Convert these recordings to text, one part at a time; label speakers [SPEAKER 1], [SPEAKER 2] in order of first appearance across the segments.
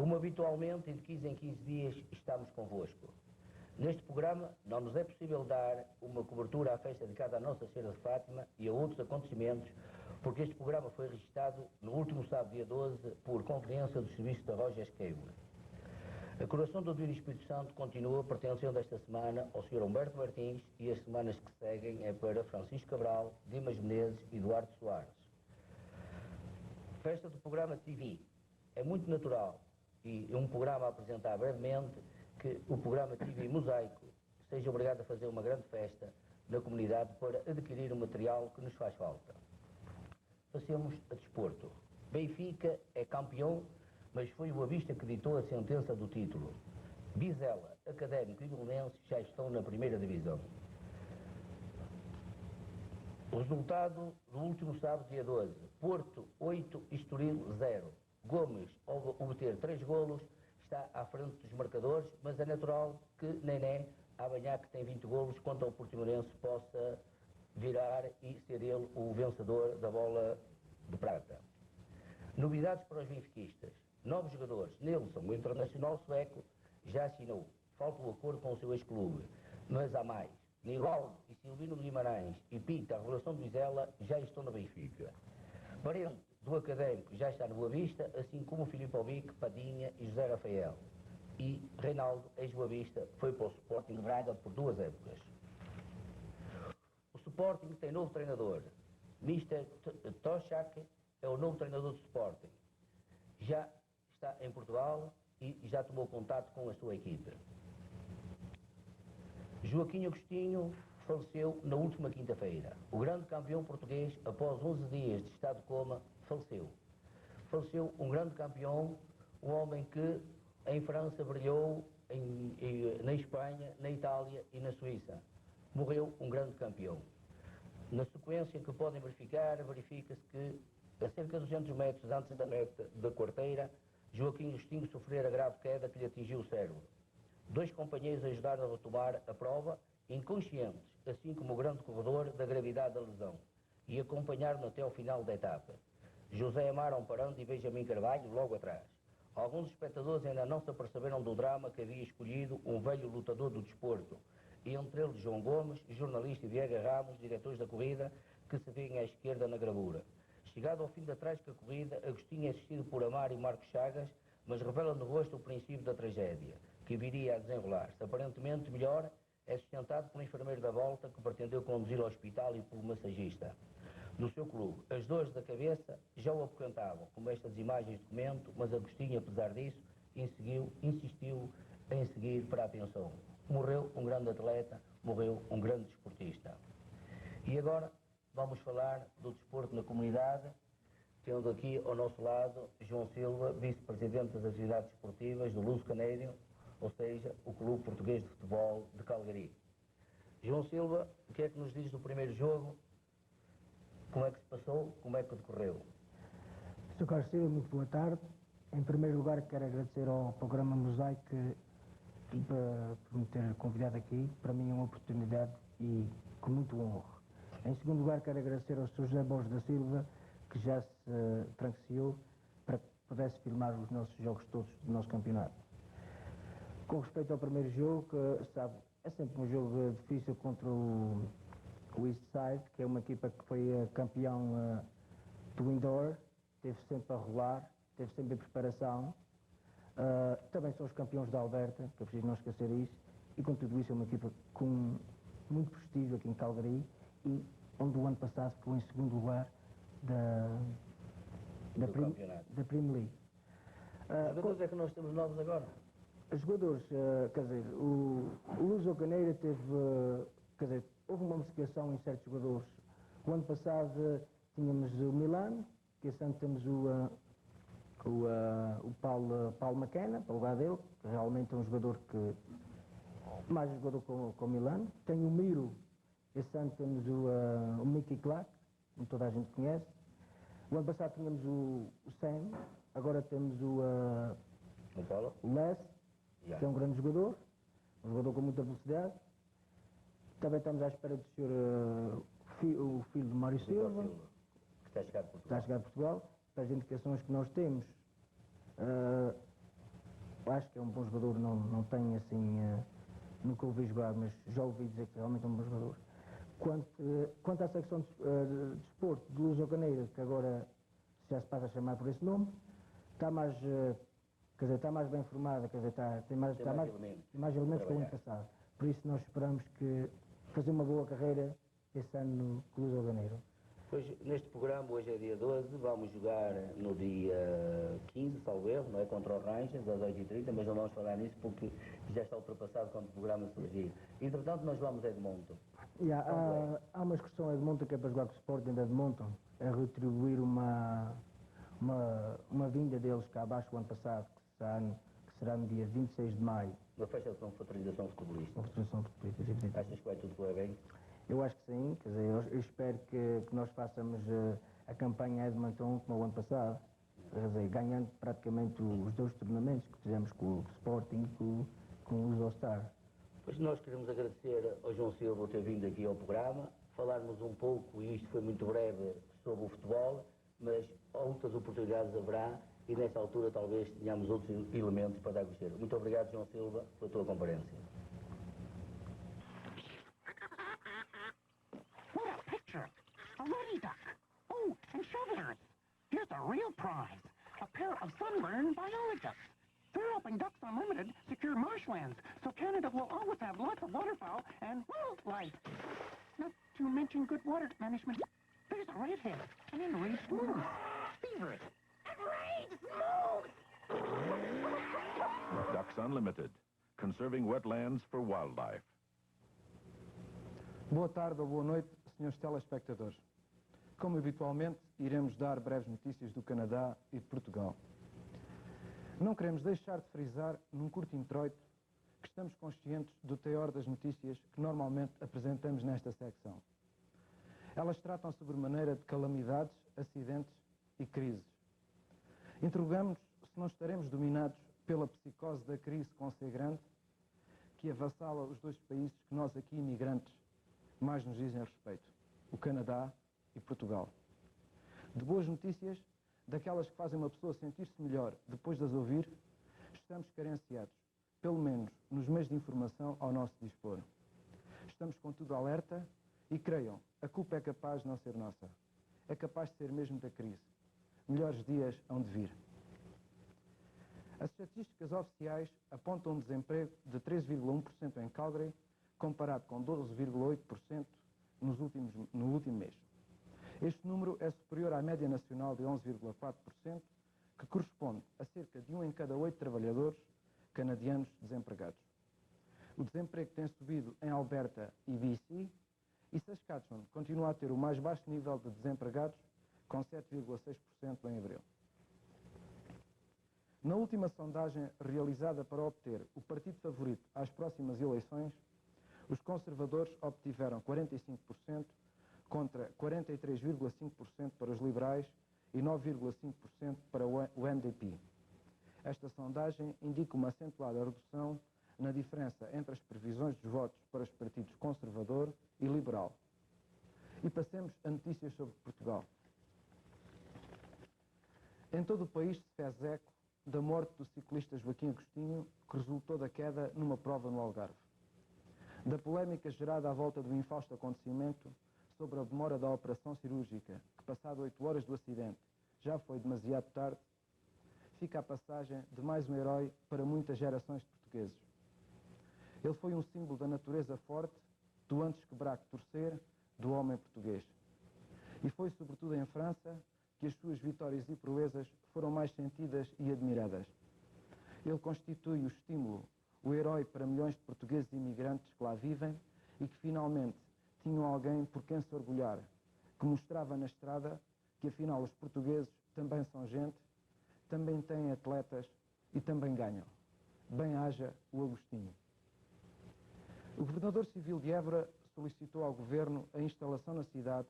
[SPEAKER 1] Como habitualmente, de 15 em 15 dias estamos convosco. Neste programa não nos é possível dar uma cobertura à festa dedicada à Nossa Senhora de Fátima e a outros acontecimentos, porque este programa foi registado no último sábado, dia 12, por conferência do Serviço da Rogers Cable. A coroação do Divino Espírito Santo continua pertencendo esta semana ao Sr. Humberto Martins e as semanas que seguem é para Francisco Cabral, Dimas Menezes e Eduardo Soares. Festa do programa TV. É muito natural e um programa a apresentar brevemente que o programa TV Mosaico seja obrigado a fazer uma grande festa na comunidade para adquirir o material que nos faz falta. Passemos a desporto. Benfica é campeão, mas foi o Boa Vista que ditou a sentença do título. Vizela, Académico e Belenenses já estão na primeira divisão. O resultado do último sábado, dia 12. Porto 8, Estoril 0. Gomes, ao obter 3 golos, está à frente dos marcadores, mas é natural que Nené, amanhã que tem 20 golos, contra o Portimonense, possa virar e ser ele o vencedor da bola de prata. Novidades para os benfiquistas. Novos jogadores. Nilsson, o internacional sueco, já assinou. Falta o acordo com o seu ex-clube. Mas há mais. Nivaldo e Silvino Guimarães e Pita, a revelação de Vizela, já estão no Benfica. Parente do Académico já está no Boa Vista, assim como Filipe Obique, Padinha e José Rafael. E Reinaldo, ex-Boa Vista, foi para o Sporting de Braga por 2 épocas. O Sporting tem novo treinador. Mr. Toshak é o novo treinador do Sporting. Já está em Portugal e já tomou contato com a sua equipe. Joaquim Agostinho faleceu na última quinta-feira. O grande campeão português, após 11 dias de estado de coma, faleceu. Faleceu um grande campeão, um homem que em França brilhou, na Espanha, na Itália e na Suíça. Morreu um grande campeão. Na sequência que podem verificar, verifica-se que a cerca de 200 metros antes da meta da quarteira, Joaquim Agostinho sofrera grave queda que lhe atingiu o cérebro. 2 companheiros ajudaram a retomar a prova, inconscientes, assim como o grande corredor, da gravidade da lesão, e acompanharam-no até ao final da etapa. José Amaro Amparando e Benjamin Carvalho logo atrás. Alguns espectadores ainda não se aperceberam do drama que havia escolhido um velho lutador do desporto, e entre eles João Gomes, jornalista, e Diego Ramos, diretores da corrida, que se vêem à esquerda na gravura. Chegado ao fim da trágica corrida, Agostinho é assistido por Amaro e Marcos Chagas, mas revela no rosto o princípio da tragédia, que viria a desenrolar-se. Aparentemente melhor, é sustentado por um enfermeiro da volta que pretendeu conduzi-lo ao hospital e por um massagista do seu clube. As dores da cabeça já o apocantavam, como estas imagens documentam, mas Agostinho, apesar disso, insistiu em seguir para a pensão. Morreu um grande atleta, morreu um grande desportista. E agora vamos falar do desporto na comunidade, tendo aqui ao nosso lado João Silva, vice-presidente das atividades esportivas do Luso Canério, ou seja, o Clube Português de Futebol de Calgary. João Silva, o que é que nos diz do primeiro jogo? Como é que se passou? Como é que decorreu?
[SPEAKER 2] Sr. Carlos Silva, muito boa tarde. Em primeiro lugar, quero agradecer ao programa Mosaico por me ter convidado aqui. Para mim é uma oportunidade e com muito honro. Em segundo lugar, quero agradecer ao Sr. José Borges da Silva, que já se franqueou para que pudesse filmar os nossos jogos todos do nosso campeonato. Com respeito ao primeiro jogo, que, sabe, é sempre um jogo difícil contra o East Side, que é uma equipa que foi campeão do indoor, teve sempre a rolar, teve sempre a preparação. Também são os campeões da Alberta, que é preciso não esquecer isso, e com tudo isso é uma equipa com muito prestígio aqui em Calgary, e onde o ano passado ficou em segundo lugar da Premier League.
[SPEAKER 1] Os jogadores é que nós temos novos agora?
[SPEAKER 2] Os jogadores, quer dizer, o Luso Caneira teve, quer dizer, houve uma modificação em certos jogadores. O ano passado tínhamos o Milano, que esse ano temos o Paulo McKenna, para o lugar dele, que realmente é um jogador que, mais jogador com o Milano. Tem o Miro, esse ano temos o Mickey Clark, como toda a gente conhece. O ano passado tínhamos o Sam, agora temos o Les, que é um grande jogador, um jogador com muita velocidade. Também estamos à espera do senhor, o filho de Mário Silva,
[SPEAKER 1] que está a chegar de Portugal.
[SPEAKER 2] Para as indicações que nós temos, acho que é um bom jogador, não tenho assim, nunca o vi jogar, mas já ouvi dizer que realmente é um bom jogador. Quanto à secção de desporto de Luz Ocaneira, que agora já se passa a chamar por esse nome, está mais, quer dizer, está mais bem formada, quer dizer, tem mais elementos que o ano passado. Por isso nós esperamos que fazer uma boa carreira este ano no Luz Ocaneiro.
[SPEAKER 1] Pois, neste programa, hoje é dia 12, vamos jogar no dia 15, salvo erro, não é? Contra o Rangers, às 8h30, mas não vamos falar nisso porque já está ultrapassado quando o programa surgir. Entretanto, nós vamos a Edmonton.
[SPEAKER 2] Há uma excursão a Edmonton que é para jogar com o Sporting de Edmonton, é retribuir uma vinda deles cá abaixo o ano passado, que será no dia 26 de maio.
[SPEAKER 1] Uma festa de confraternização futebolista.
[SPEAKER 2] Confraternização futebolista.
[SPEAKER 1] Achas que vai tudo correr bem?
[SPEAKER 2] Eu acho que sim, quer dizer, eu espero que nós façamos a campanha a Edmonton como o ano passado, quer dizer, ganhando praticamente os 2 tornamentos que fizemos com o Sporting e com o All-Star.
[SPEAKER 1] Pois nós queremos agradecer ao João Silva por ter vindo aqui ao programa, falarmos um pouco, e isto foi muito breve, sobre o futebol, mas outras oportunidades haverá e nessa altura talvez tenhamos outros elementos para dar a conhecer. Muito obrigado, João Silva, pela tua comparência.
[SPEAKER 3] A ruddy duck. Oh, and shovelers. Here's a real prize. A pair of sunburned biologists. They're helping Ducks Unlimited secure marshlands, so Canada will always have lots of waterfowl and wildlife. Not to mention good water management. There's a redhead, an enraged moose. Fevers. Enraged moose!
[SPEAKER 4] Ducks Unlimited, conserving wetlands for wildlife.
[SPEAKER 5] Boa tarde ou boa noite, senhores telespectadores. Como habitualmente, iremos dar breves notícias do Canadá e de Portugal. Não queremos deixar de frisar, num curto introito, que estamos conscientes do teor das notícias que normalmente apresentamos nesta secção. Elas tratam sobremaneira de calamidades, acidentes e crises. Interrogamos se não estaremos dominados pela psicose da crise com C grande, que avassala os 2 países que nós aqui, imigrantes, mais nos dizem respeito, o Canadá e Portugal. De boas notícias, daquelas que fazem uma pessoa sentir-se melhor depois de as ouvir, estamos carenciados, pelo menos nos meios de informação ao nosso dispor. Estamos contudo alerta e creiam, a culpa é capaz de não ser nossa. É capaz de ser mesmo da crise. Melhores dias hão de vir. As estatísticas oficiais apontam um desemprego de 3,1% em Calgary, comparado com 12,8% no último mês. Este número é superior à média nacional de 11,4%, que corresponde a cerca de 1 em cada 8 trabalhadores canadianos desempregados. O desemprego tem subido em Alberta e BC, e Saskatchewan continua a ter o mais baixo nível de desempregados, com 7,6% em abril. Na última sondagem realizada para obter o partido favorito às próximas eleições, os conservadores obtiveram 45% contra 43,5% para os liberais e 9,5% para o NDP. Esta sondagem indica uma acentuada redução na diferença entre as previsões dos votos para os partidos conservador e liberal. E passemos a notícias sobre Portugal. Em todo o país se fez eco da morte do ciclista Joaquim Agostinho, que resultou da queda numa prova no Algarve. Da polémica gerada à volta do infausto acontecimento sobre a demora da operação cirúrgica, que passado 8 horas do acidente já foi demasiado tarde, fica a passagem de mais um herói para muitas gerações de portugueses. Ele foi um símbolo da natureza forte, do antes quebrar que torcer, do homem português. E foi sobretudo em França que as suas vitórias e proezas foram mais sentidas e admiradas. Ele constitui o estímulo, o herói para milhões de portugueses imigrantes que lá vivem e que finalmente tinham alguém por quem se orgulhar, que mostrava na estrada que afinal os portugueses também são gente, também têm atletas e também ganham. Bem-haja o Agostinho. O governador civil de Évora solicitou ao governo a instalação na cidade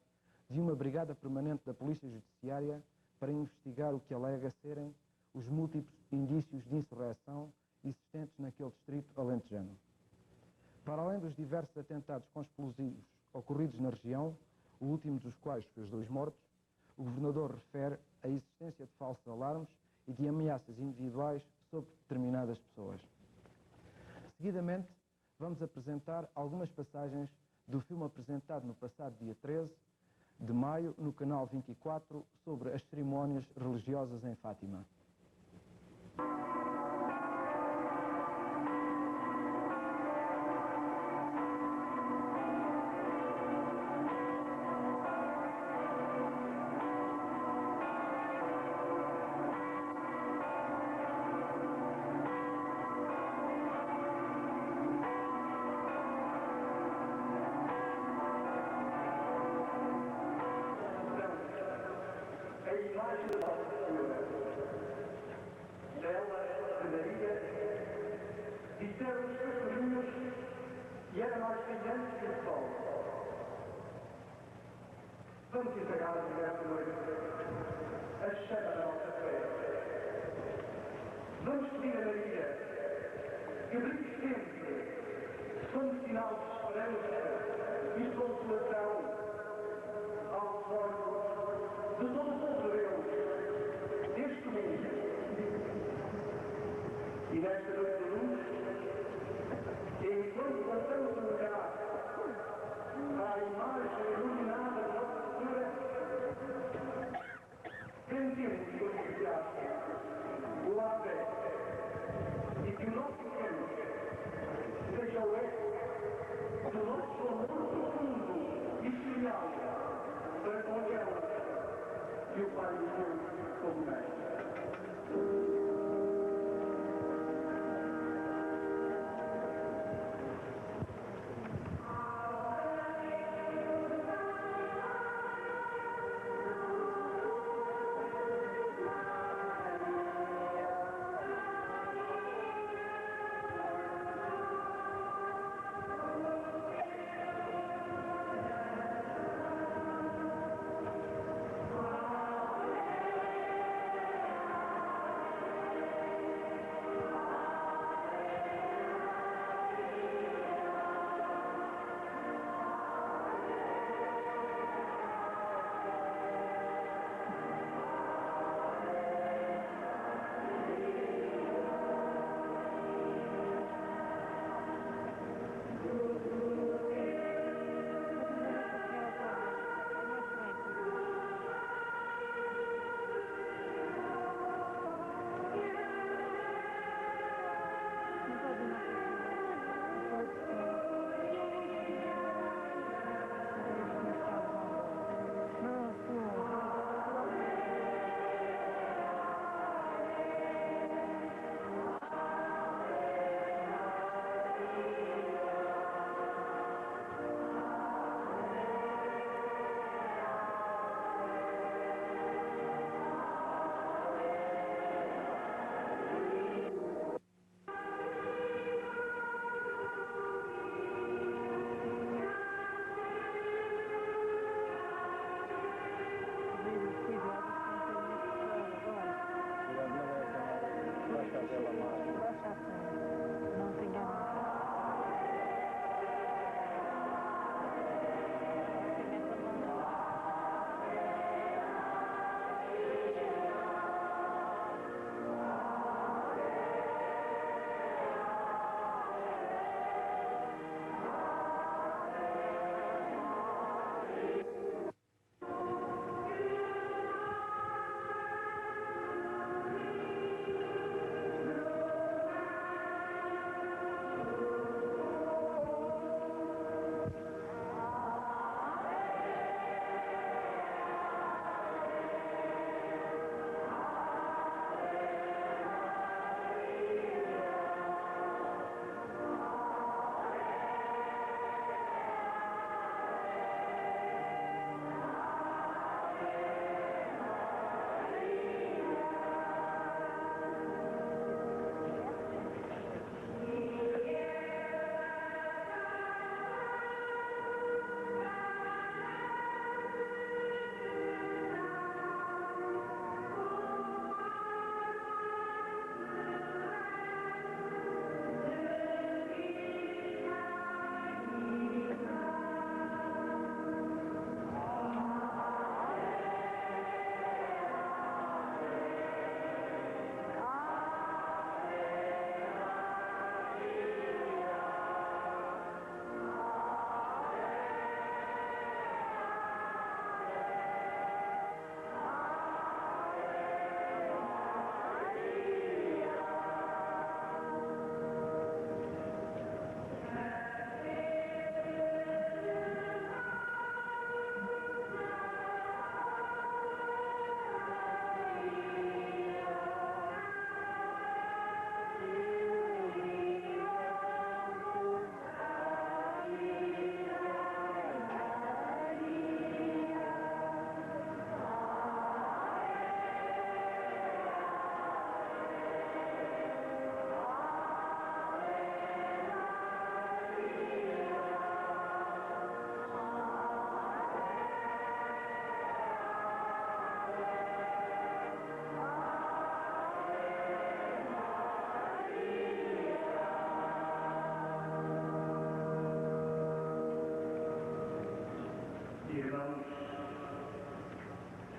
[SPEAKER 5] de uma brigada permanente da Polícia Judiciária para investigar o que alega serem os múltiplos indícios de insurreição existentes naquele distrito alentejano. Para além dos diversos atentados com explosivos ocorridos na região, o último dos quais fez 2 mortos, o governador refere a existência de falsos alarmes e de ameaças individuais sobre determinadas pessoas. Seguidamente, vamos apresentar algumas passagens do filme apresentado no passado dia 13 de maio no canal 24 sobre as cerimónias religiosas em Fátima.
[SPEAKER 6] Vamos entregar a mulher da noite, a chama da nossa fé. Vamos pedir a Maria que brilhe sempre, como sinal de esperança e consolação aos olhos de todo o povo de Deus deste mundo. E nesta noite de luz, enquanto voltamos a olhar para a imagem iluminada da nossa Senhora, cantemos com entusiasmo o Ave, e que o nosso canto seja o eco do nosso amor profundo e filial para com aquela que o Pai nos deu como mestre.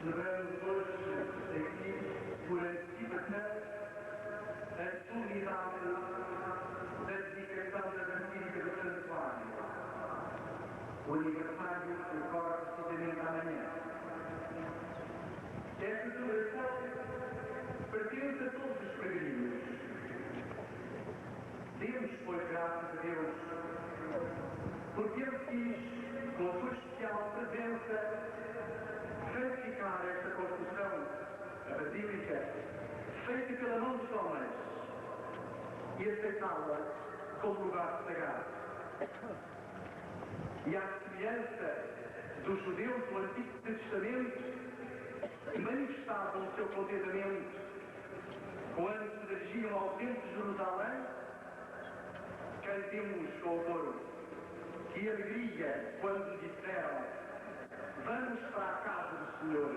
[SPEAKER 6] celebramos hoje aqui, por antecipação, a solenidade da dedicação da Basílica do Santuário. O aniversário ocorre precisamente amanhã. Esta celebração pertence a todos os peregrinos. Demos, pois, graças a Deus, porque Ele quis, com a sua especial presença, santificar esta construção, a Basílica, feita pela mão dos homens, e aceitá-la como lugar sagrado. E à semelhança dos judeus do Antigo Testamento, que manifestavam o seu contentamento quando se dirigiam ao Templo de Jerusalém, cantemos com o coro: que alegria quando disseram: vamos para a casa do Senhor.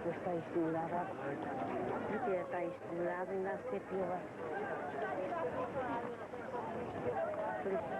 [SPEAKER 7] Está estimulada, porque está estimulado ainda a ser pior. Por isso.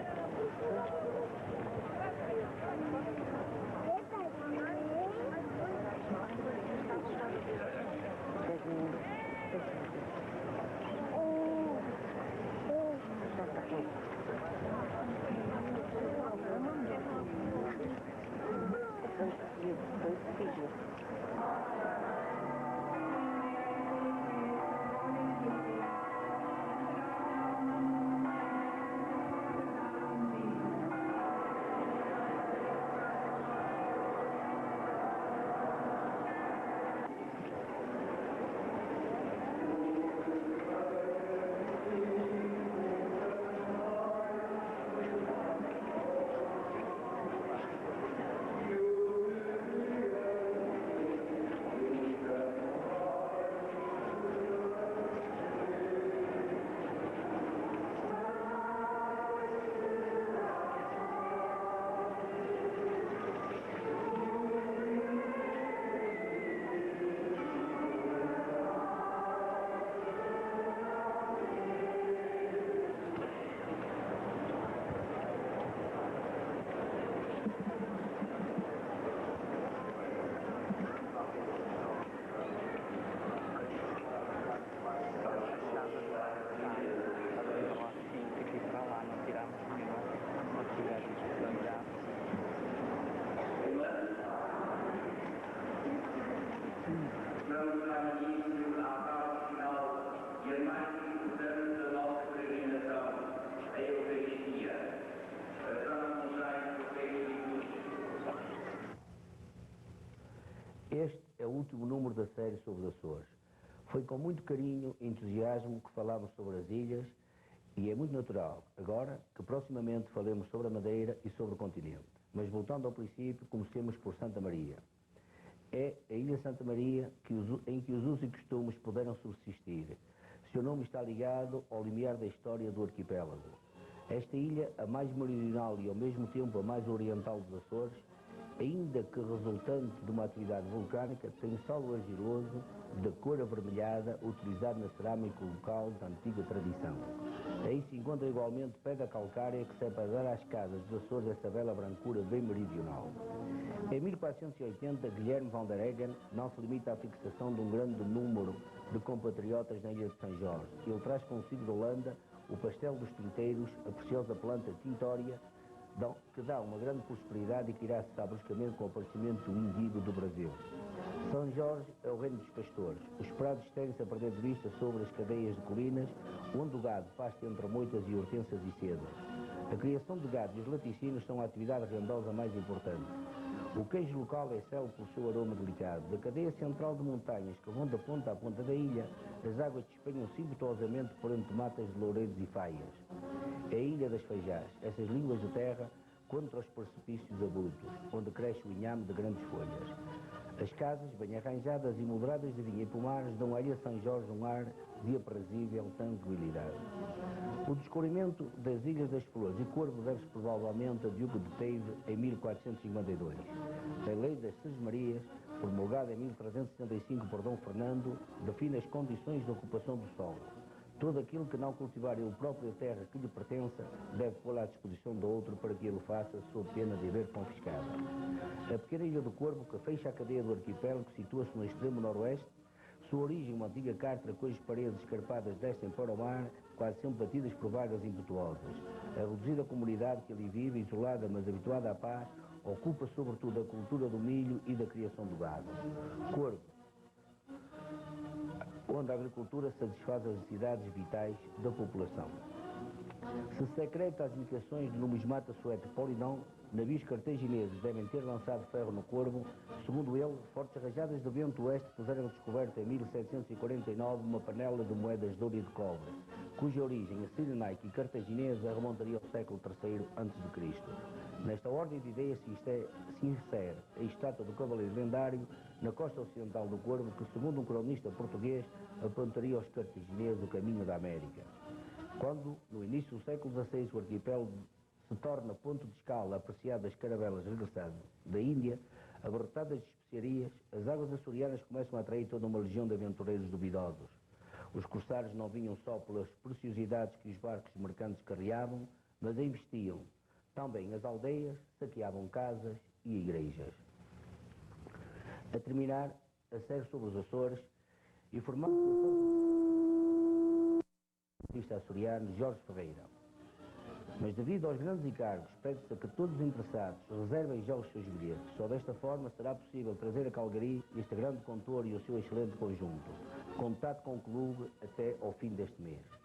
[SPEAKER 1] Este é o último número da série sobre os Açores. Foi com muito carinho e entusiasmo que falámos sobre as ilhas e é muito natural, agora, que proximamente falemos sobre a Madeira e sobre o continente. Mas voltando ao princípio, comecemos por Santa Maria. É a Ilha Santa Maria em que os usos e costumes puderam subsistir. Seu nome está ligado ao limiar da história do arquipélago. Esta ilha, a mais meridional e ao mesmo tempo a mais oriental dos Açores, ainda que resultante de uma atividade vulcânica, tem solo argiloso de cor avermelhada utilizado na cerâmica local da antiga tradição. Aí se encontra igualmente pedra calcária que serve para dar às casas dos Açores essa bela brancura bem meridional. Em 1480, Guilherme van der Eggen não se limita à fixação de um grande número de compatriotas na ilha de São Jorge. Ele traz consigo da Holanda o pastel dos tinteiros, a preciosa planta tintória, que dá uma grande prosperidade e que irá cessar bruscamente com o aparecimento do indigo do Brasil. São Jorge é o reino dos pastores. Os prados estendem-se a perder de vista sobre as cadeias de colinas, onde o gado pasta entre moitas e hortênsias e cedas. A criação de gado e os laticínios são a atividade rendosa mais importante. O queijo local é célebre pelo seu aroma delicado. Da cadeia central de montanhas que vão da ponta à ponta da ilha, as águas despenham-se impetuosamente por entre matas de loureiros e faias. É a ilha das feijás, essas línguas de terra contra os precipícios abruptos, onde cresce o inhame de grandes folhas. As casas, bem arranjadas e moderadas de vinha e pomares, dão à ilha São Jorge um ar de aprazível tranquilidade. O descobrimento das Ilhas das Flores e Corvo deve-se provavelmente a Diogo de Teive em 1452. A Lei das Sesmarias, promulgada em 1365 por Dom Fernando, define as condições de ocupação do solo. Todo aquilo que não cultivar ele próprio a terra que lhe pertença, deve pô-la à disposição do outro para que ele faça, sob pena de haver confiscada. A pequena Ilha do Corvo, que fecha a cadeia do arquipélago, situa-se no extremo noroeste. Sua origem, uma antiga cárcera cujas paredes escarpadas descem para o mar, quase sempre batidas por vagas impetuosas. A reduzida comunidade que ali vive, isolada mas habituada à paz, ocupa sobretudo a cultura do milho e da criação do gado. Corvo, onde a agricultura satisfaz as necessidades vitais da população. Se secreta as indicações do numismata sueco Polinão, navios cartagineses devem ter lançado ferro no Corvo. Segundo ele, fortes rajadas de vento oeste puseram descoberta em 1749 uma panela de moedas de ouro e de cobre, cuja origem cirenaica e cartaginesa remontaria ao século III a.C. Nesta ordem de ideias se insere a estátua do cavaleiro lendário na costa ocidental do Corvo, que, segundo um cronista português, apontaria aos cartagineses o caminho da América. Quando, no início do século XVI, o arquipélago se torna ponto de escala apreciado das caravelas regressadas da Índia, abarrotadas de especiarias, as águas açorianas começam a atrair toda uma legião de aventureiros duvidosos. Os corsários não vinham só pelas preciosidades que os barcos mercantes carreavam, mas investiam também as aldeias, saqueavam casas e igrejas. A terminar, a série sobre os Açores, informado pelo artista açoriano Jorge Ferreira. Mas devido aos grandes encargos, pede-se a que todos os interessados reservem já os seus bilhetes. Só desta forma será possível trazer a Calgary este grande contor e o seu excelente conjunto. Contate com o clube até ao fim deste mês.